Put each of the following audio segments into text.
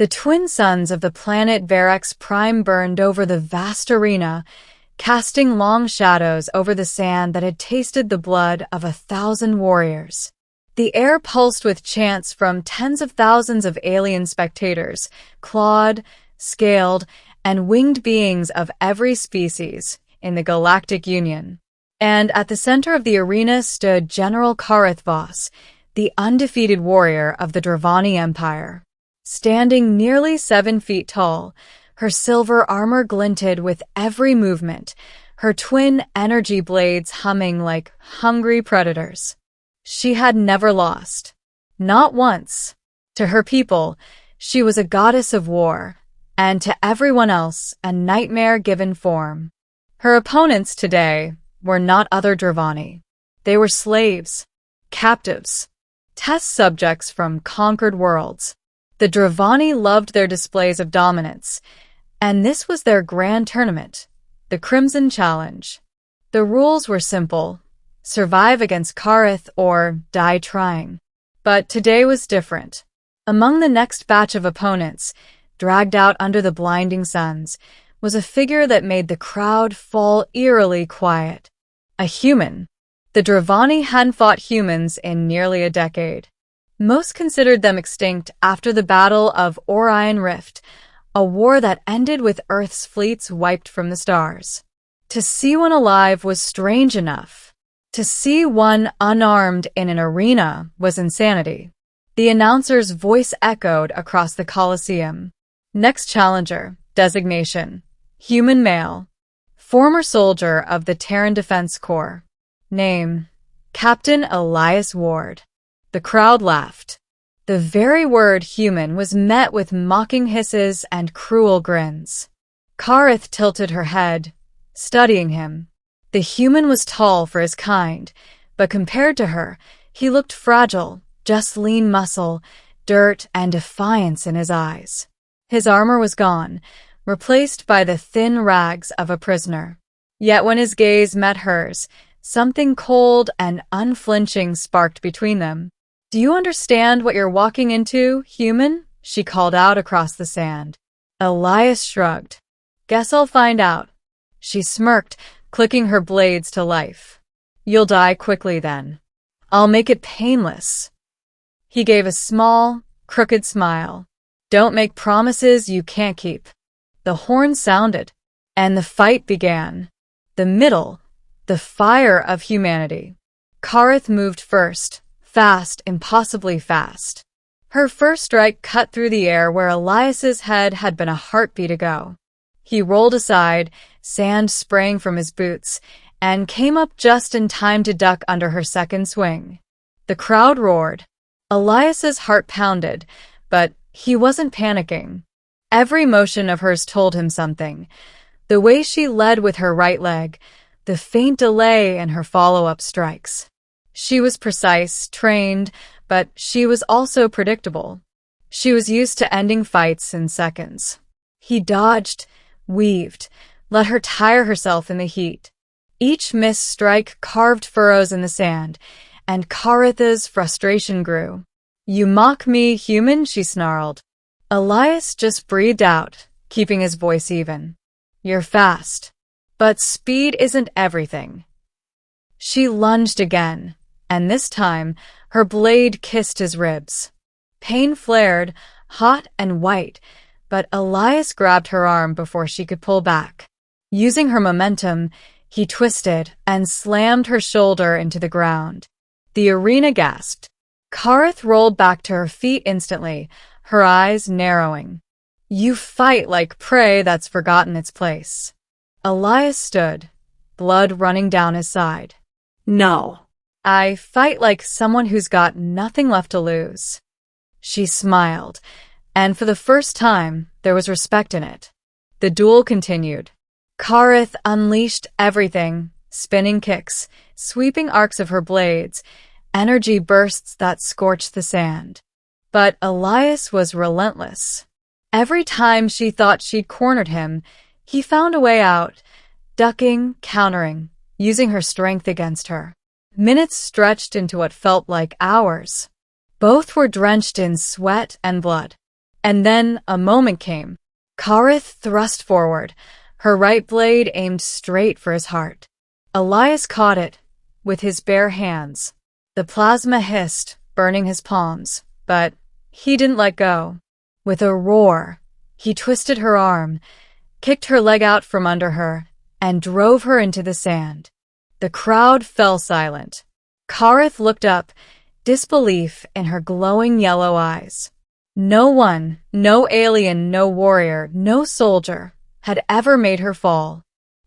The twin suns of the planet Verax Prime burned over the vast arena, casting long shadows over the sand that had tasted the blood of 1,000 warriors. The air pulsed with chants from tens of thousands of alien spectators, clawed, scaled, and winged beings of every species in the Galactic Union. And at the center of the arena stood General Kareth Voss, the undefeated warrior of the Dravani Empire. Standing nearly 7 feet tall, her silver armor glinted with every movement, her twin energy blades humming like hungry predators. She had never lost. Not once. To her people, she was a goddess of war, and to everyone else, a nightmare-given form. Her opponents today were not other Dravani. They were slaves, captives, test subjects from conquered worlds. The Dravani loved their displays of dominance, and this was their grand tournament, the Crimson Challenge. The rules were simple: survive against Kareth or die trying. But today was different. Among the next batch of opponents, dragged out under the blinding suns, was a figure that made the crowd fall eerily quiet. A human. The Dravani hadn't fought humans in nearly a decade. Most considered them extinct after the Battle of Orion Rift, a war that ended with Earth's fleets wiped from the stars. To see one alive was strange enough. To see one unarmed in an arena was insanity. The announcer's voice echoed across the Colosseum. Next challenger, designation, human male, former soldier of the Terran Defense Corps. Name, Captain Elias Ward. The crowd laughed. The very word human was met with mocking hisses and cruel grins. Kareth tilted her head, studying him. The human was tall for his kind, but compared to her, he looked fragile, just lean muscle, dirt, and defiance in his eyes. His armor was gone, replaced by the thin rags of a prisoner. Yet when his gaze met hers, something cold and unflinching sparked between them. "Do you understand what you're walking into, human?" she called out across the sand. Elias shrugged. "Guess I'll find out." She smirked, clicking her blades to life. "You'll die quickly then. I'll make it painless." He gave a small, crooked smile. "Don't make promises you can't keep." The horn sounded, and the fight began. The middle, the fire of humanity. Kareth moved first. Fast, impossibly fast. Her first strike cut through the air where Elias's head had been a heartbeat ago. He rolled aside, sand spraying from his boots, and came up just in time to duck under her second swing. The crowd roared. Elias's heart pounded, but he wasn't panicking. Every motion of hers told him something. The way she led with her right leg, the faint delay in her follow-up strikes. She was precise, trained, but she was also predictable. She was used to ending fights in seconds. He dodged, weaved, let her tire herself in the heat. Each missed strike carved furrows in the sand, and Kareth's frustration grew. "You mock me, human?" she snarled. Elias just breathed out, keeping his voice even. "You're fast, but speed isn't everything." She lunged again, and this time, her blade kissed his ribs. Pain flared, hot and white, but Elias grabbed her arm before she could pull back. Using her momentum, he twisted and slammed her shoulder into the ground. The arena gasped. Kareth rolled back to her feet instantly, her eyes narrowing. "You fight like prey that's forgotten its place." Elias stood, blood running down his side. "No. I fight like someone who's got nothing left to lose." She smiled, and for the first time, there was respect in it. The duel continued. Kareth unleashed everything, spinning kicks, sweeping arcs of her blades, energy bursts that scorched the sand. But Elias was relentless. Every time she thought she'd cornered him, he found a way out, ducking, countering, using her strength against her. Minutes stretched into what felt like hours. Both were drenched in sweat and blood. And then a moment came. Kareth thrust forward, her right blade aimed straight for his heart. Elias caught it with his bare hands. The plasma hissed, burning his palms, but he didn't let go. With a roar, he twisted her arm, kicked her leg out from under her, and drove her into the sand. The crowd fell silent. Kareth looked up, disbelief in her glowing yellow eyes. No one, no alien, no warrior, no soldier, had ever made her fall.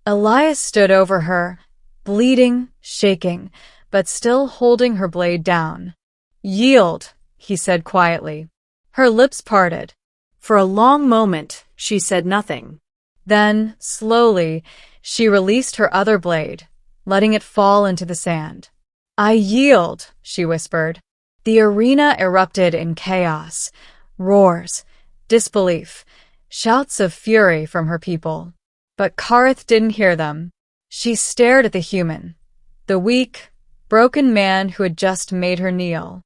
Elias stood over her, bleeding, shaking, but still holding her blade down. "Yield," he said quietly. Her lips parted. For a long moment, she said nothing. Then, slowly, she released her other blade, letting it fall into the sand. "I yield," she whispered. The arena erupted in chaos. Roars, disbelief, shouts of fury from her people. But Kareth didn't hear them. She stared at the human, the weak, broken man who had just made her kneel.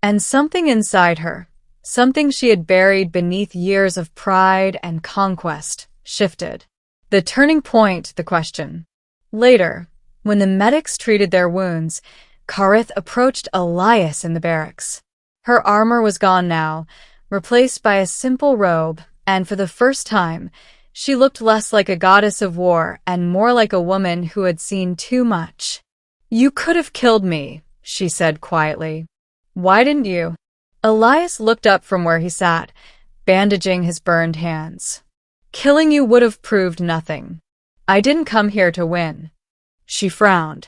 And something inside her, something she had buried beneath years of pride and conquest, shifted. The turning point, the question. Later, when the medics treated their wounds, Kareth approached Elias in the barracks. Her armor was gone now, replaced by a simple robe, and for the first time, she looked less like a goddess of war and more like a woman who had seen too much. "You could have killed me," she said quietly. "Why didn't you?" Elias looked up from where he sat, bandaging his burned hands. "Killing you would have proved nothing. I didn't come here to win." She frowned.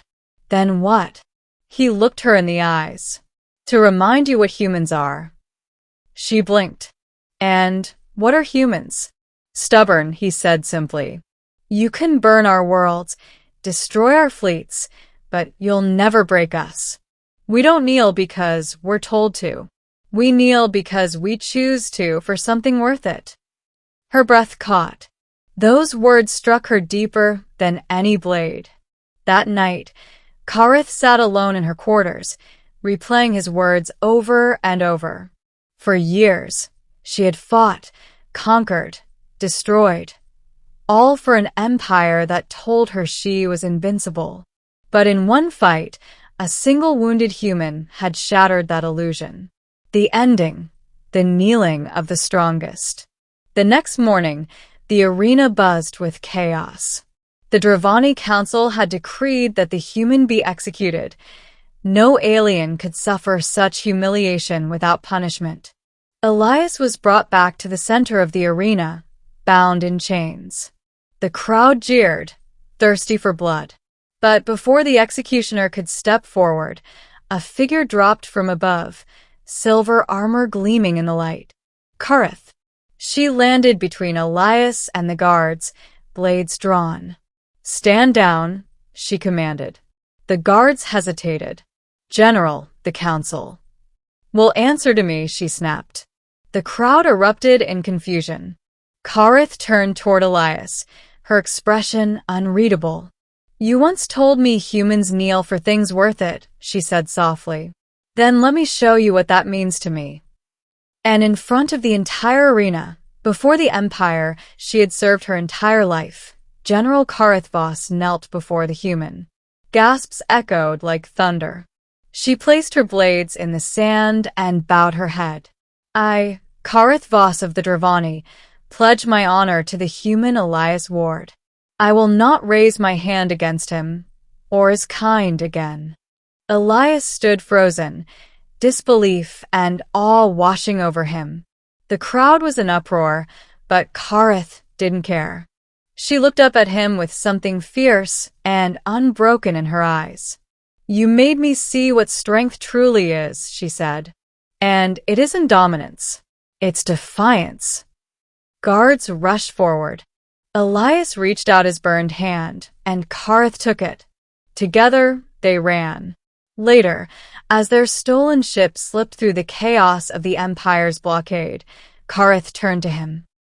"Then what?" He looked her in the eyes. "To remind you what humans are." She blinked. "And what are humans?" "Stubborn," he said simply. "You can burn our worlds, destroy our fleets, but you'll never break us. We don't kneel because we're told to. We kneel because we choose to for something worth it." Her breath caught. Those words struck her deeper than any blade. That night, Kareth sat alone in her quarters, replaying his words over and over. For years, she had fought, conquered, destroyed, all for an empire that told her she was invincible. But in one fight, a single wounded human had shattered that illusion. The ending, the kneeling of the strongest. The next morning, the arena buzzed with chaos. The Dravani Council had decreed that the human be executed. No alien could suffer such humiliation without punishment. Elias was brought back to the center of the arena, bound in chains. The crowd jeered, thirsty for blood. But before the executioner could step forward, a figure dropped from above, silver armor gleaming in the light. Kareth. She landed between Elias and the guards, blades drawn. "Stand down," she commanded. The guards hesitated. "General," the council. "Will answer to me," she snapped. The crowd erupted in confusion. Kareth turned toward Elias, her expression unreadable. "You once told me humans kneel for things worth it," she said softly. "Then let me show you what that means to me." And in front of the entire arena, before the Empire she had served her entire life, General Kareth Voss knelt before the human. Gasps echoed like thunder. She placed her blades in the sand and bowed her head. "I, Kareth Voss of the Dravani, pledge my honor to the human Elias Ward. I will not raise my hand against him, or his kind again." Elias stood frozen, disbelief and awe washing over him. The crowd was in uproar, but Kareth didn't care. She looked up at him with something fierce and unbroken in her eyes. "You made me see what strength truly is," she said. "And it isn't dominance. It's defiance." Guards rushed forward. Elias reached out his burned hand, and Kareth took it. Together, they ran. Later, as their stolen ship slipped through the chaos of the Empire's blockade, Kareth turned to him.